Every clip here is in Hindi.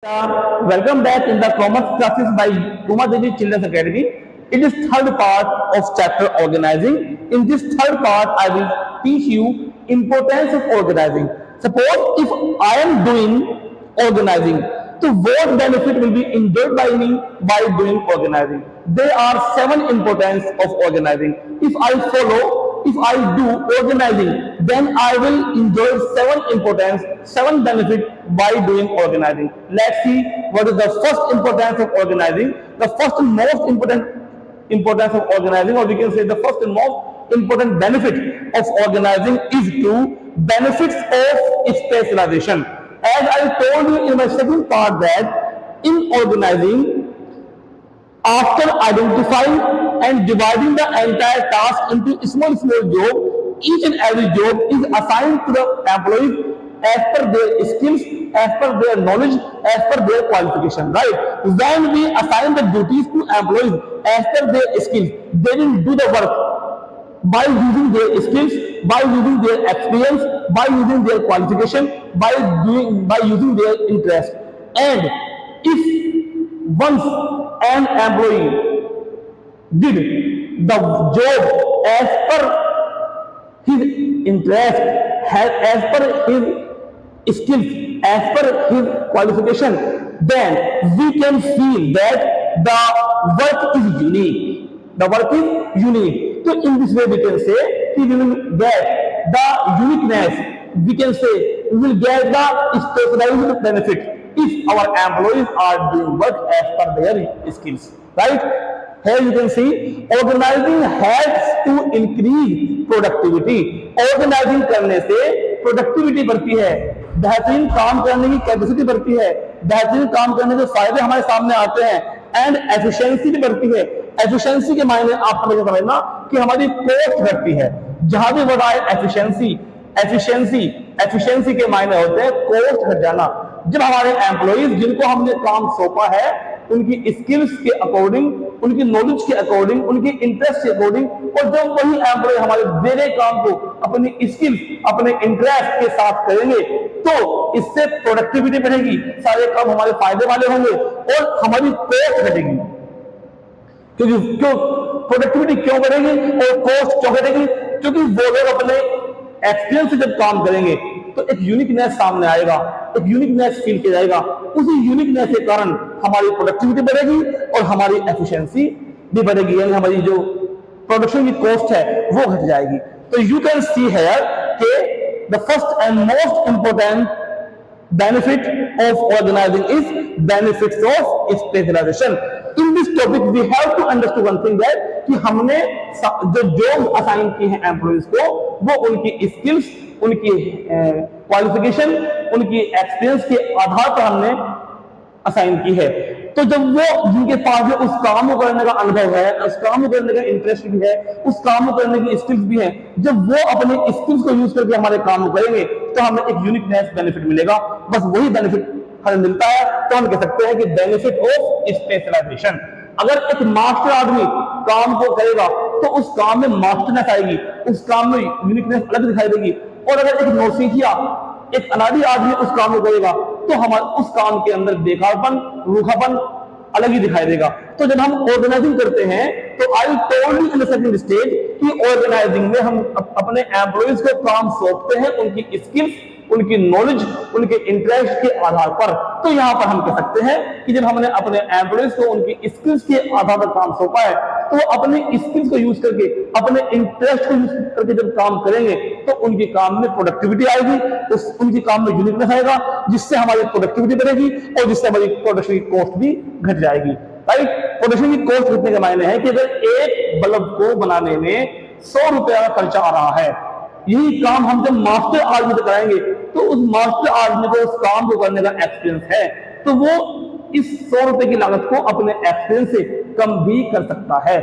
Welcome back in the commerce classes by Uma Devi Children's Academy. It is third part of chapter organizing. In this third part, I will teach you importance of organizing. Suppose if I am doing organizing, so what benefit will be enjoyed by me by doing organizing? There are 7 importance of organizing. If I follow, if I do organizing, then I will enjoy 7 importance, 7 benefit by doing organizing. Let's see what is the first importance of organizing. The first most important importance of organizing, or we can say the first and most important benefit of organizing is to benefits of specialization. As I told you in my second part that in organizing, after identifying and dividing the entire task into small job, each and every job is assigned to the employees as per their skills, as per their knowledge, as per their qualification, right? When we assign the duties to employees as per their skills, they will do the work by using their skills, by using their experience, by using their qualification, by using their interest. And if once an employee did the job as per his interest, as per his skills, as per his qualification, then we can feel that the work is unique. The work is unique. So in this way we can say we will get the uniqueness. We can say we will get the specialized benefit if our employees are doing work as per their skills, right? Here you can see organizing helps to increase productivity. Organizing करने से प्रोडक्टिविटी बढ़ती है, बेहतरीन काम करने की कैपेसिटी बढ़ती है, बेहतरीन काम करने के फायदे हमारे सामने आते हैं, एंड एफिशिएंसी भी बढ़ती है. एफिशिएंसी के मायने आप हमें समझना कि हमारी कॉस्ट घटती है. जहां भी बढ़ा है एफिशिएंसी, एफिशिएंसी एफिशिएंसी के मायने होते हैं कॉस्ट घट जाना. जब हमारे एम्प्लॉइज जिनको हमने काम सौंपा है उनकी स्किल्स के अकॉर्डिंग, उनकी नॉलेज के अकॉर्डिंग, उनकी इंटरेस्ट के अकॉर्डिंग, और जब वही एम्प्लॉय हमारे दे गए काम को अपनी स्किल्स, अपने इंटरेस्ट के साथ करेंगे तो इससे प्रोडक्टिविटी बढ़ेगी, सारे काम हमारे फायदे वाले होंगे और हमारी कॉस्ट घटेगी. क्योंकि क्यों प्रोडक्टिविटी क्यों बढ़ेगी और कॉस्ट क्यों घटेगी? क्योंकि वो लोग अपने एक्सपीरियंस से जब काम करेंगे तो एक यूनिकनेस सामने आएगा, एक यूनिकनेस फील किया जाएगा. उसी यूनिकनेस के कारण हमारी प्रोडक्टिविटी बढ़ेगी और हमारी एफिशिएंसी भी बढ़ेगी, यानी हमारी जो प्रोडक्शन की कॉस्ट है वो घट जाएगी. तो यू कैन सी हियर कि the first and most important benefit of organizing is benefits of specialization. In this topic we have to understand one thing that कि हमने जो जॉब असाइन की है एम्प्लॉइज को वो उनकी स्किल्स, उनकी क्वालिफिकेशन, उनकी एक्सपीरियंस के आधार पर हमने असाइन की है. तो जब वो जिनके पास जो उस काम को करने का अनुभव है, उस काम को करने का इंटरेस्ट भी है, उस काम को करने की स्किल्स भी है, जब वो अपने स्किल्स को यूज करके हमारे काम को करेंगे तो हमें एक यूनिकनेस बेनिफिट मिलेगा. बस वही बेनिफिट हमें मिलता है तो हम कह सकते हैं कि बेनिफिट ऑफ स्पेशलाइजेशन. अगर एक मास्टर आदमी काम को करेगा तो उस काम में मास्टरनेस आएगी, उस काम में यूनिकनेस अलग दिखाई देगी. और अगर एक नौसिखिया, एक अनाड़ी आदमी उस काम को करेगा तो हमारे उस काम के अंदर बेकारपन, रूखापन अलग ही दिखाई देगा. तो जब हम ऑर्गेनाइजिंग करते हैं तो I told you in the second stage कि ऑर्गेनाइजिंग में हम अपने एम्प्लॉइज को काम सौंपते हैं उनकी स्किल्स, उनकी नॉलेज, उनके इंटरेस्ट के आधार पर. तो यहां पर हम कह सकते हैं कि जब हमने अपने एम्प्लॉइज को उनकी स्किल्स के आधार पर काम सौंपा है तो वो अपने स्किल्स को यूज करके, अपने इंटरेस्ट को यूज करके जब काम करेंगे तो उनके काम में प्रोडक्टिविटी आएगी, उनके काम में यूनिकनेस आएगा, जिससे हमारी प्रोडक्टिविटी बढ़ेगी और जिससे हमारी प्रोडक्शन की कॉस्ट भी घट जाएगी. राइट? प्रोडक्शन की कॉस्ट घटने के मायने है कि अगर एक बल्ब को बनाने में 100 रुपया का खर्चा आ रहा है, यही काम हम जब मास्टर आदमी से कराएंगे तो उस मास्टर आदमी को उस काम को करने का एक्सपीरियंस है तो वो इस 100 रुपए की लागत को अपने एक्सपीरियंस से कम भी कर सकता है.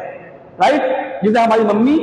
राइट? जैसे हमारी मम्मी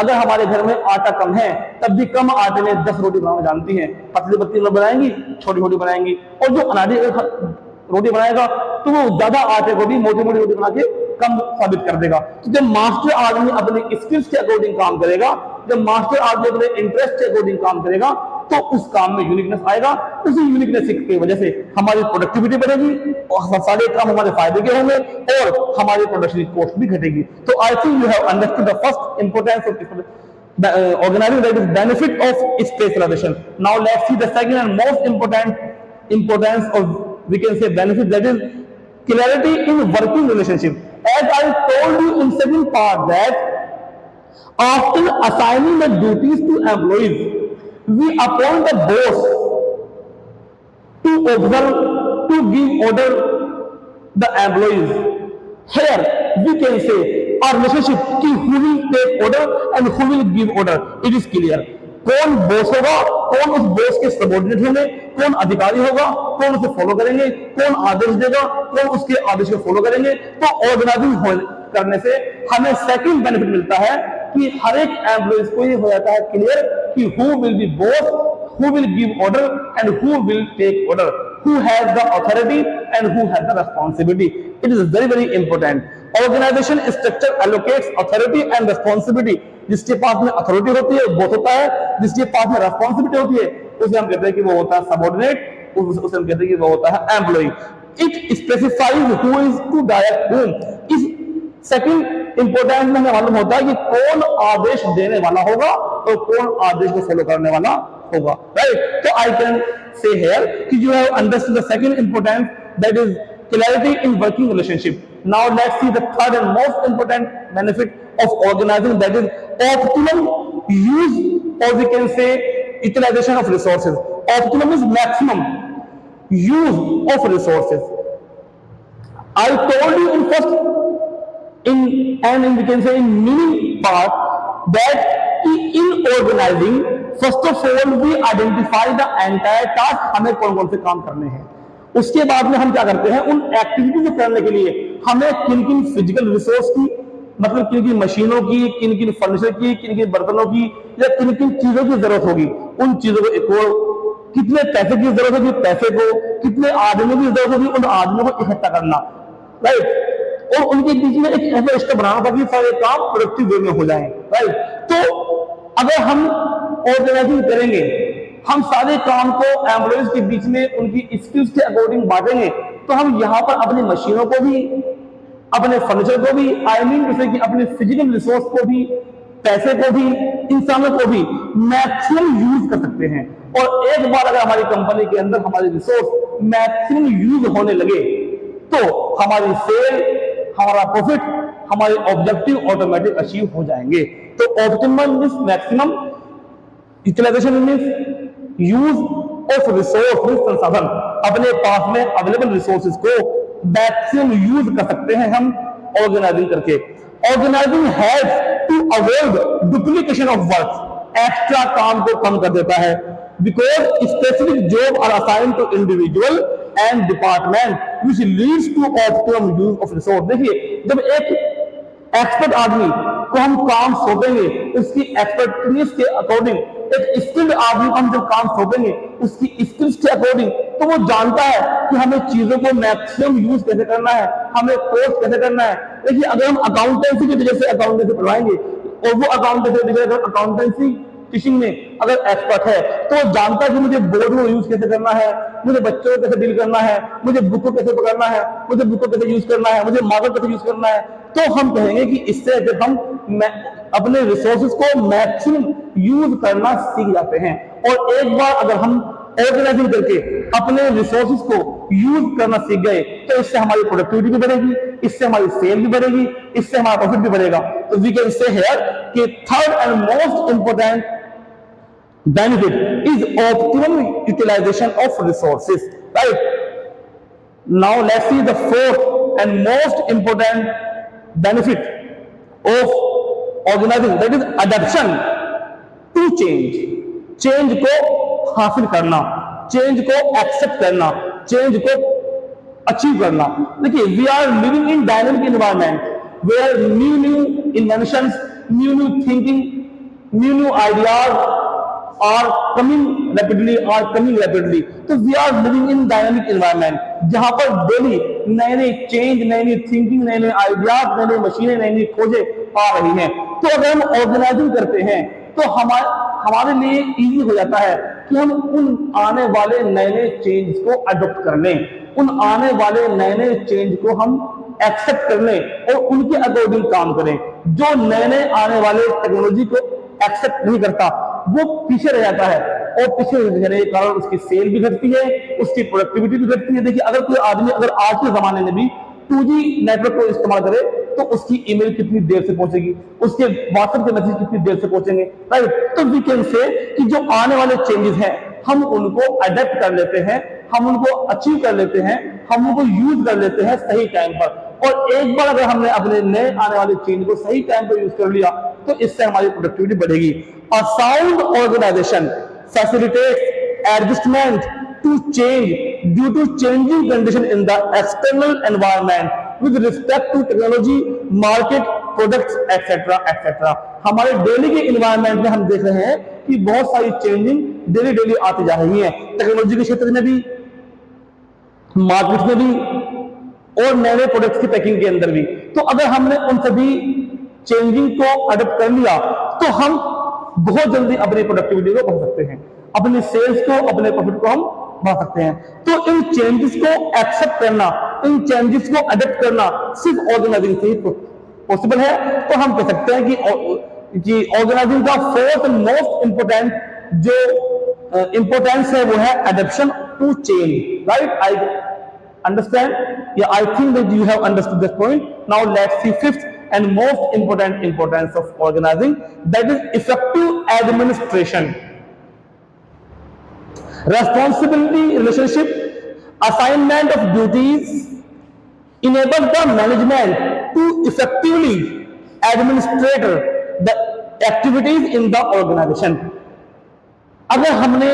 अगर हमारे घर में आटा कम है तब भी कम आटे में 10 रोटी बनाना जानती हैं. पतली पतली लोग बनाएंगी, छोटी छोटी बनाएंगी, और जो अनाड़ी रोटी बनाएगा तो वो ज्यादा आटे को भी मोटी मोटी रोटी बना के कम साबित कर देगा. तो जब मास्टर आदमी अपने स्किल्स के अकॉर्डिंग काम करेगा, जब मास्टर आदमी अपने इंटरेस्ट के अकॉर्डिंग काम करेगा तो उस काम में यूनिकनेस आएगा। उसी यूनिकनेस की वजह से हमारी प्रोडक्टिविटी बढ़ेगी और सारे काम हमारे फायदे के होंगे और हमारी प्रोडक्शन कॉस्ट भी घटेगी। तो I think you have understood the first importance of organizing, that is benefit of specialization. Now let's see the second and most important importance of, we can say, benefit, that is clarity in working relationship. As I told you in second part that after assigning the duties to employees, we appoint the boss to observe, to give order the employees. Here we can say our relationship कि who will take order and who will give order, it is clear. कौन बॉस होगा, कौन उस बॉस के सबऑर्डिनेट होंगे, कौन अधिकारी होगा, कौन उसे फॉलो करेंगे, कौन आदेश देगा, कौन उसके आदेश को फॉलो करेंगे। तो ऑर्गेनाइजिंग करने से हमें सेकंड बेनिफिट मिलता है कि हर एक एम्प्लॉइज को ये हो जाता है क्लियर कि who will be boss, who will give order and who will take order, who has the authority and who has the responsibility. It is very important. Organization structure allocates authority and responsibility. जिसके पास में अथॉरिटी होती है बॉस होता है, जिसके पास में रेस्पॉन्सिबिलिटी होती है उसे हम कहते हैं कि वो होता है सबऑर्डिनेट, उसे हम कहते हैं कि वो होता है employ. It specifies who is to direct whom. इस सेकंड इंपोर्टेंस में हमें मालूम होता है कि कौन आदेश देने वाला होगा और कौन आदेश को फॉलो करने वाला होगा, राइट। तो आई कैन से हियर कि you have understood the second importance, that is clarity in working relationship. Now let's see the third and most important benefit of organizing, that is optimum use, or we can say utilization of resources. Optimum is maximum use of resources. I told you in first and we can say in meaning part that in organizing first of all we identify the entire task, हमें कौन कौन से काम करने हैं। उसके बाद में हम क्या करते हैं, उन एक्टिविटी को करने के लिए हमें किन किन फिजिकल रिसोर्स की, मतलब किन किन मशीनों की, किन किन फर्नीचर की, किन किन बर्तनों की या किन किन चीजों की जरूरत होगी, उन चीजों को एक और कितने पैसे की जरूरत होगी, पैसे को कितने आदमियों की जरूरत होगी, उन आदमियों को इकट्ठा करना, राइट। और उनके बीच में एक ऐसा रिश्ता बनाना ताकि सारे काम प्रोडक्टिव वे में हो जाए, राइट। तो अगर हम ऑर्गेनाइजिंग करेंगे, हम सारे काम को एम्प्लॉइज के बीच में उनकी स्किल्स के अकॉर्डिंग बांटेंगे, तो हम यहाँ पर अपनी मशीनों को भी, अपने फर्नीचर को भी, आई मीन जैसे कि अपने फिजिकल रिसोर्स को भी, पैसे को भी, इंसानों को भी मैक्सिमम यूज कर सकते हैं। और एक बार अगर हमारी कंपनी के अंदर हमारे रिसोर्स मैक्सिमम यूज होने लगे तो हमारी सेल, हमारा प्रॉफिट, हमारे ऑब्जेक्टिव ऑटोमेटिक अचीव हो जाएंगे। तो optimum means maximum, utilisation means use of resource, संसाधन, अपने पास में अवेलेबल रिसोर्सेज को मैक्सिमम यूज कर सकते हैं हम ऑर्गेनाइजिंग करके। Organising helps to avoid duplication of work, extra काम को कम कर देता है, because specific job are assign to individual and department which leads to optimum use of resource. देखिए, जब एक एक्सपर्ट आदमी को हम काम सौंपेंगे, उसकी एक्सपर्टीज के अकॉर्डिंग, एक स्किल्ड आदमी को हम जब काम सौंपेंगे उसकी स्किल्स के अकॉर्डिंग, तो वो जानता है कि हमें चीजों को मैक्सिमम यूज कैसे करना है, हमें कोर्स कैसे करना है। देखिए, अगर हम अकाउंटेंसी की वजह से अकाउंटेंसी पढ़वाएंगे और वो अकाउंटेंसी टीचिंग में अगर एक्सपर्ट है तो वो जानता है कि मुझे बोर्ड को यूज कैसे करना है, मुझे बच्चों को कैसे डील करना है, मुझे बुक को कैसे पकड़ना है, मुझे बुक को कैसे यूज करना है, मुझे मार्कर कैसे यूज करना है। तो हम कहेंगे कि इससे अगर हम अपने रिसोर्सेज को मैक्सिमम यूज करना सीख जाते हैं, और एक बार अगर हम ऑर्गेनाइजिंग करके अपने रिसोर्सेज को यूज करना सीख गए तो इससे हमारी प्रोडक्टिविटी भी बढ़ेगी, इससे हमारी सेल भी बढ़ेगी, इससे हमारा प्रॉफिट भी बढ़ेगा। तो वी कैन से हियर कि third and most important benefit is optimum utilization of resources, right? Now let's see the fourth and most important benefit of organizing, that is adaptation to change. change को हासिल करना, change को accept करना, change को achieve करना। देखिए, we are living in dynamic environment where new inventions, new thinking, new ideas are coming rapidly. तो we are living in dynamic environment जहां पर डेली नए चेंज, नई थिंकिंग, नए आइडियाज, नई मशीनें, नई खोजें आ रही हैं। तो अगर हम ऑर्गेनाइजिंग करते हैं तो हमारे लिए इजी हो जाता है कि हम उन आने वाले नए नए चेंज को अडॉप्ट कर लें, उन आने वाले नए नए चेंज को हम एक्सेप्ट कर लें और उनके अकॉर्डिंग काम करें। जो नए नए आने वाले टेक्नोलॉजी को एक्सेप्ट नहीं करता वो पीछे रह जाता है, और पीछे रहने के कारण उसकी सेल भी घटती है, उसकी प्रोडक्टिविटी भी घटती है। देखिए, अगर कोई आदमी अगर आज के जमाने में भी 2G नेटवर्क को इस्तेमाल करे तो उसकी ईमेल कितनी देर से पहुंचेगी, उसके व्हाट्सएप के मैसेज कितनी देर से पहुंचेंगे, राइट। तो वी कैन से कि जो आने वाले चेंजेस हैं हम उनको अडेप्ट कर लेते हैं, हम उनको अचीव कर लेते हैं, हम उनको यूज कर लेते हैं सही टाइम पर। और एक बार अगर हमने अपने नए आने वाले चेंज को सही टाइम पर यूज कर लिया तो इससे हमारी प्रोडक्टिविटी बढ़ेगी। A sound organisation facilitates adjustment to change due to changing condition in the external environment with respect to technology, market, products, etc. etc. हमारे डेली के इन्वायरमेंट में हम देख रहे हैं कि बहुत सारी चेंजिंग डेली डेली आती जा रही है, टेक्नोलॉजी के क्षेत्र में भी, मार्केट में भी और नए नए प्रोडक्ट्स की पैकिंग के अंदर भी। तो अगर हमने उन सभी चेंजिंग को अडॉप्ट कर लिया तो हम बहुत जल्दी अपनी प्रोडक्टिविटी को बढ़ा सकते हैं, अपने सेल्स को, अपने प्रॉफिट को हम बढ़ा सकते हैं। तो इन चेंजेस को एक्सेप्ट करना, इन चेंजेस को अडॉप्ट करना सिर्फ ऑर्गेनाइजिंग से ही पॉसिबल है। तो हम कह सकते हैं कि ऑर्गेनाइजिंग का फोर्थ मोस्ट इंपोर्टेंट जो इंपोर्टेंस है वो है adoption to change, right. I understand, या I think that you have understood this point. Now let's see fifth and most important importance of organizing, that is effective administration. Responsibility relationship, assignment of duties enables the management to effectively administrate the activities in the organization. अगर हमने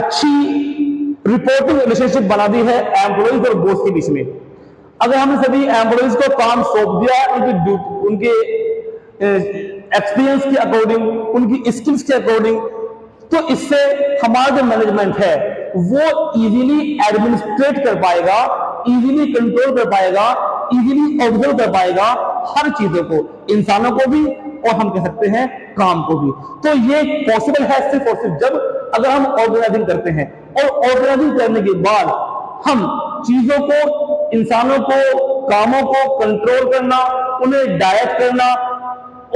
अच्छी रिपोर्टिंग रिलेशनशिप बना दी है एम्प्लॉइज और बॉस के बीच में, अगर हमने सभी एम्प्लॉइज को काम सौंप दिया उनके एक्सपीरियंस के अकॉर्डिंग, उनकी स्किल्स के अकॉर्डिंग, तो इससे हमारा जो मैनेजमेंट है वो इजीली एडमिनिस्ट्रेट कर पाएगा, इजीली कंट्रोल कर पाएगा, इजीली ऑब्जर्व कर पाएगा हर चीजों को, इंसानों को भी और हम कह सकते हैं काम को भी। तो ये पॉसिबल है सिर्फ और सिर्फ जब अगर हम ऑर्गेनाइजिंग करते हैं, और ऑर्गेनाइजिंग करने के बाद हम चीजों को, इंसानों को, कामों को कंट्रोल करना, उन्हें डायरेक्ट करना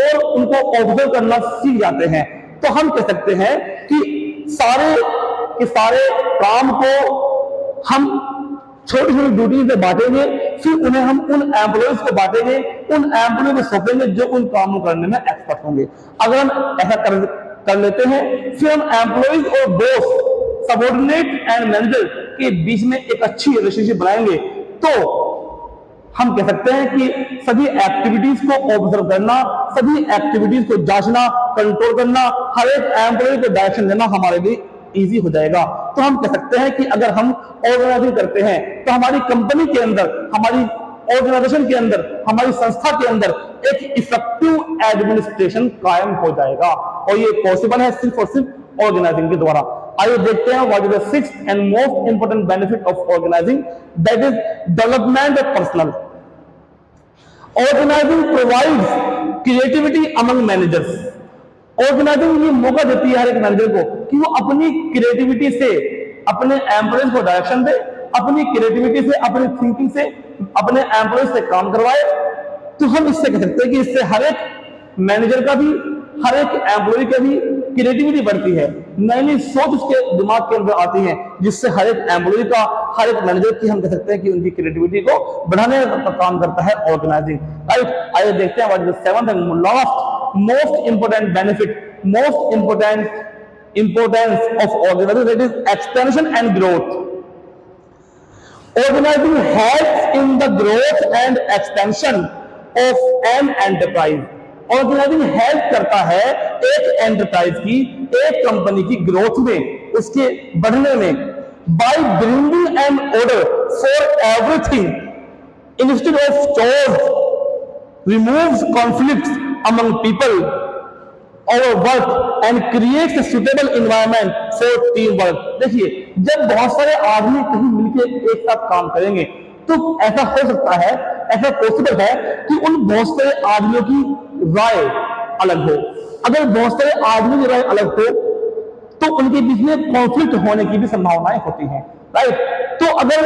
और उनको ऑब्जर्व करना सीख जाते हैं। तो हम कह सकते हैं कि सारे के सारे काम को हम छोटी छोटी ड्यूटी से बांटेंगे, फिर उन्हें हम उन एम्प्लॉइज को बांटेंगे, उन एम्प्लॉय को सौंपेंगे जो उन कामों करने में एक्सपर्ट होंगे। अगर हम ऐसा कर लेते हैं, फिर हम एम्प्लॉइज और बॉस, सबऑर्डिनेट एंड मैनेजर के बीच में एक अच्छी रिलेशनशिप बनाएंगे, तो हम कह सकते हैं कि सभी एक्टिविटीज को ऑब्जर्व करना, सभी एक्टिविटीज को जांचना, कंट्रोल करना, हर एक एम्प्लॉय को डायरेक्शन देना हमारे लिए इजी हो जाएगा। तो हम कह सकते हैं कि अगर हम ऑर्गेनाइजिंग करते हैं तो हमारी कंपनी के अंदर, हमारी ऑर्गेनाइजेशन के अंदर, हमारी संस्था के अंदर एक इफेक्टिव एडमिनिस्ट्रेशन कायम हो जाएगा, और ये पॉसिबल है सिर्फ और सिर्फ ऑर्गेनाइजिंग के द्वारा। आइए देखते हैं what is the sixth and most important benefit of organising, that is development of personal. Organising provides creativity among managers. Organising ये मौका देती है हर एक मैनेजर को कि वो अपनी क्रिएटिविटी से अपने एम्प्लॉयज को डायरेक्शन दे, अपनी क्रिएटिविटी से, अपनी थिंकिंग से अपने एम्प्लॉयज से काम करवाए। तो हम इससे कह सकते हैं कि इससे हर एक मैनेजर का भी, हर एक एम्प्लॉय का भी क्रिएटिविटी बढ़ती है, नई नई सोच उसके दिमाग के अंदर आती है, जिससे हर एक एम्प्लॉय का, हर एक मैनेजर की हम कह सकते हैं कि उनकी क्रिएटिविटी को बढ़ाने का काम करता है ऑर्गेनाइजिंग, राइट। आइए देखते हैं what is the seventh and last most important benefit, most important importance of organising, that is expansion and growth. Organizing helps in the growth and expansion of an enterprise. Organizing help करता है एक एंटरप्राइज की, एक कंपनी की ग्रोथ में, उसके बढ़ने में, by bringing an order for everything instead of chores, removes conflicts among people, overwork and creates a suitable environment for teamwork. देखिए, जब बहुत सारे आदमी कहीं मिलकर एक साथ काम करेंगे तो ऐसा हो सकता है, ऐसा पॉसिबल है कि उन बहुत सारे आदमियों की राय अलग हो। अगर बहुत सारे आदमियों की राय अलग हो तो उनके बीच में कॉन्फ्लिक्ट होने की भी संभावनाएं होती हैं, राइट। तो अगर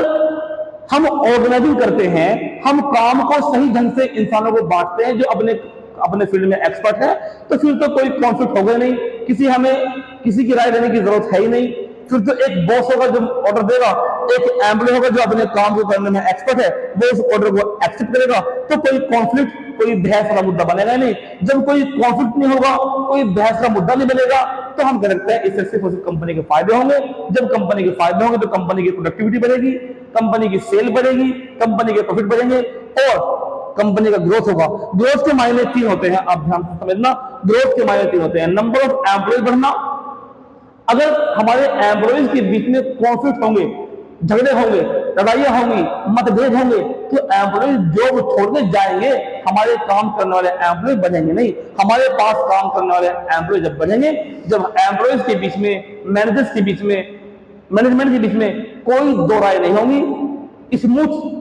हम ऑर्गेनाइजिंग करते हैं, हम काम को सही ढंग से इंसानों को बांटते हैं जो अपने अपने फील्ड में एक्सपर्ट है, तो फिर तो कोई कॉन्फ्लिक्ट होगा नहीं, किसी की राय लेने की जरूरत है ही नहीं। फिर तो एक बॉस होगा जो ऑर्डर देगा, एक एम्प्लॉय होगा जो अपने काम को करने में एक्सपर्ट है, वो उस ऑर्डर को एक्सेप्ट करेगा, तो कोई कॉन्फ्लिक्ट, कोई बहस का मुद्दा बनेगा नहीं। जब कोई कॉन्फ्लिक्ट नहीं होगा, कोई बहस का मुद्दा नहीं बनेगा, तो हम कह सकते हैं इससे सिर्फ और सिर्फ कंपनी के फायदे होंगे। जब कंपनी के फायदे होंगे तो कंपनी की प्रोडक्टिविटी बढ़ेगी, कंपनी की सेल बढ़ेगी, कंपनी के प्रॉफिट बढ़ेंगे और कंपनी का ग्रोथ होगा। ग्रोथ के मायने 3 होते हैं, आप ध्यान से समझना। ग्रोथ के मायने 3 होते हैं। नंबर ऑफ एम्प्लॉयज बढ़ना, अगर हमारे एम्प्लॉयज के बीच में कॉन्फ्लिक्ट होंगे, झगड़े होंगे, लड़ाइयां होंगी, मतभेद होंगे, तो एम्प्लॉयज जॉब छोड़ के जाएंगे, हमारे काम करने वाले एम्प्लॉय बढ़ेंगे नहीं। हमारे पास काम करने वाले एम्प्लॉय जब बढ़ेंगे, जब एम्प्लॉयज के बीच में, मैनेजर्स के बीच में, मैनेजमेंट के बीच में कोई दो राय नहीं होंगी, स्मूथ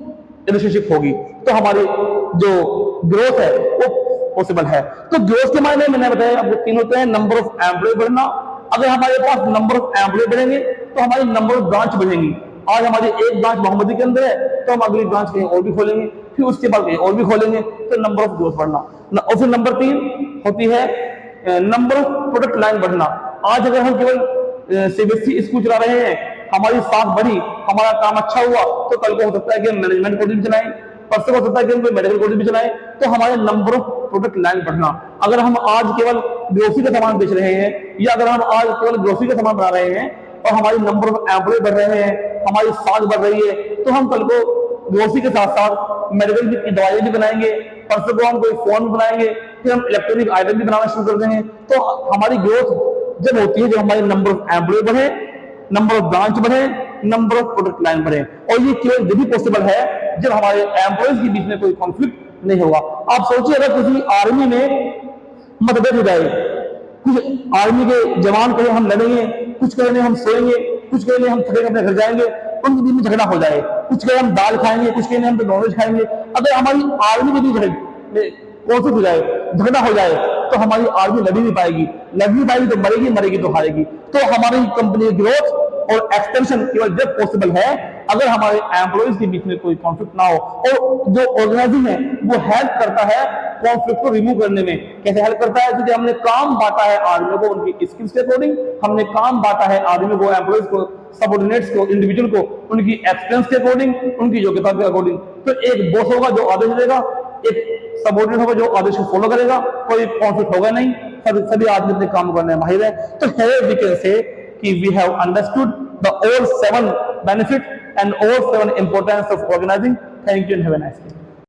रिलेशनशिप होगी, तो हमारी जो ग्रोथ है वो पॉसिबल है। तो ग्रोथ के मायने मैंने बताया आपको 3 होते हैं। नंबर ऑफ एम्प्लॉय बढ़ना, अगर हमारे पास नंबर ऑफ एम्प्लॉय बढ़ेंगे तो हमारी नंबर ऑफ ब्रांच बढ़ेंगी। आज हमारी एक ब्रांच मोहम्मदी के अंदर है, तो हम अगली ब्रांच कहीं और भी खोलेंगे, फिर उसके बाद कहीं और भी खोलेंगे, तो नंबर ऑफ ग्रोथ बढ़ना। और फिर नंबर 3 होती है नंबर ऑफ प्रोडक्ट लाइन बढ़ना। आज अगर हम केवल सीबीएसई स्कूल चला रहे हैं, हमारी साख बढ़ी, हमारा काम अच्छा हुआ, तो कल को हो सकता है कि हम मैनेजमेंट कोर्स भी चलाएं, परसों हो सकता है कि हम कोई मेडिकल कोर्स भी चलाएं, तो हमारे नंबर ऑफ प्रोडक्ट लाइन बढ़ना। अगर हम आज केवल ग्रोसरी का सामान बेच रहे हैं, या अगर हम आज केवल ग्रोसरी का सामान बना रहे हैं और हमारी नंबर ऑफ एम्प्लॉय बढ़ रहे हैं, हमारी साख बढ़ रही है, तो हम कल को ग्रोसरी के साथ साथ मेडिकल की दवाइयां भी बनाएंगे, परसों को हम कोई फोन बनाएंगे, फिर हम इलेक्ट्रॉनिक आइटम भी बनाना शुरू कर देंगे। तो हमारी ग्रोथ जब होती है, जब हमारी नंबर ऑफ एम्प्लॉय बढ़े, नंबर ऑफ ब्रांच बढ़े, नंबर ऑफ प्रोडक्ट लाइन बढ़े, और ये केवल जब भी पॉसिबल है जब हमारे एम्प्लॉयज के बीच में कोई कॉन्फ्लिक्ट नहीं होगा। आप सोचिए, अगर किसी आर्मी में मतभेद हो जाए, कुछ आर्मी के जवान कहे हम लड़ेंगे, कुछ कहने हम सोएंगे, कुछ कहने हम थके अपने घर जाएंगे, उनके बीच में झगड़ा हो जाए, कुछ कहे हम दाल खाएंगे, कुछ कहने हम तो नॉनवेज खाएंगे, अगर हमारी आर्मी के बीच कॉन्फ्लिक्ट हो जाए, झगड़ा हो जाए, तो हमारी आर्मी लड़ नहीं पाएगी, तो मरेगी, मरेगी तो हारेगी। तो हमारी कंपनी की ग्रोथ और एक्सपेंशन केवल जब पॉसिबल है अगर हमारे एम्प्लॉयज के बीच में कोई कॉन्फ्लिक्ट ना हो। और जो ऑर्गेनाइजिंग है वो हेल्प करता है कॉन्फ्लिक्ट को रिमूव करने में। कैसे हेल्प करता है? क्योंकि हमने काम बांटा है आदमी को उनकी स्किल्स के अकॉर्डिंग, हमने काम बांटा है आदमी को, एम्प्लॉयज को, सबऑर्डिनेट्स को, इंडिविजुअल को उनकी एक्सपीरियंस के अकॉर्डिंग, उनकी योग्यता के अकॉर्डिंग। तो एक बॉस होगा जो आदेश देगा, एक सबऑर्डिनेट होगा जो आदेश को फॉलो करेगा, कोई कॉन्फ्लिक्ट होगा नहीं, सभी आदमी अपने काम करने में माहिर है। तो here we can say कि we have understood the all 7 benefits and all 7 importance of organizing. Thank you and have a nice day.